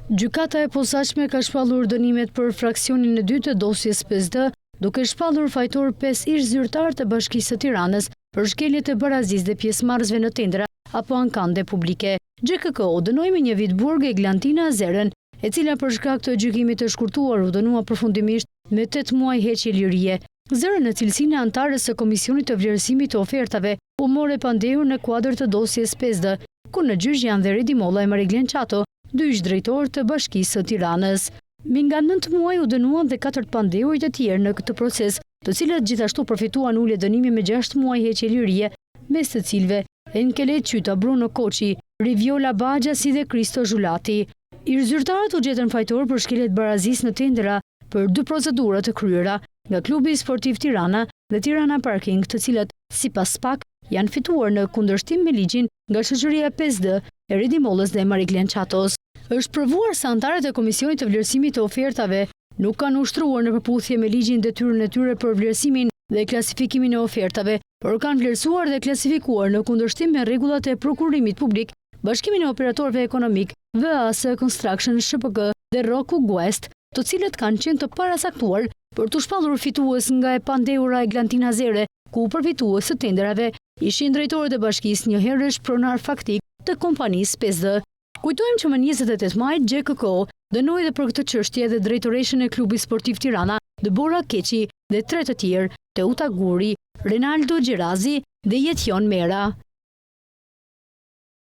Gjykata e posaçme ka shpallur dënimet për fraksionin e dytë të dosjes PSD, duke shpallur fajtor 5 ish zyrtar të Bashkisë së Tiranës për shkeljet e barazisë dhe pjesëmarrësve në tendra apo ankande publike. GKK-u dënoi me 1 vit burg Eglantina Azerën, e cila për shkak të gjykimit të shkurtuar u dënua përfundimisht me 8 muaj heqje lirie. Zërën, në cilësinë e antares së Komisionit të Vlerësimit të Ofertave, u more pandehur në kuadër të dosjes PSD, ku në gjyq janë dhe Redi Molla e Mariglen Çato, 2 ish drejtorë të Bashkisë së Tiranës. Me nga 9 muaj u dënuan dhe 4 pandehurit e tjerë në këtë proces, të cilët gjithashtu përfituan ulje dënimi me 6 muaj heqje lirie, mes të cilëve Enkele Qyta, Bruno Koçi, Riviola Bagja si dhe Kristo Zhulati. Ish zyrtarët u gjetën fajtor për shkeljet barazisë në tendera për 2 procedura të kryera nga Klubi Sportiv Tirana dhe Tirana Parking, të cilat, sipas PAK, janë fituar në kundërshtim me ligjin nga shoqëria PSD e Redi Mollës dhe Mariglen Çatos. Është provuar se antarët e Komisionit të Vlerësimit të Ofertave nuk kanë ushtruar në përputhje me ligjin detyrën e tyre për vlerësimin dhe klasifikimin e ofertave, por kanë vlerësuar dhe klasifikuar në kundërshtim me rregullat e prokurimit publik, Bashkimin e Operatorëve Ekonomik, VAS Construction SHPK dhe Roku Guest, të cilët kanë qenë të parasaktuar për të shpallur fitues nga e pandehura Eglantina Azere, ku përfitues të tenderave ishin drejtorët e bashkisë, një herësh pronar faktik të kompanisë PSD. Kujtojmë që më 28 maj GKK-u dënoi dhe për këtë çështje dhe drejtoreshën e Klubit Sportiv Tirana, Debora Keqi dhe 3 të tjerë, Teuta Guri, Renaldo Gjerazi dhe Jetjon Mera.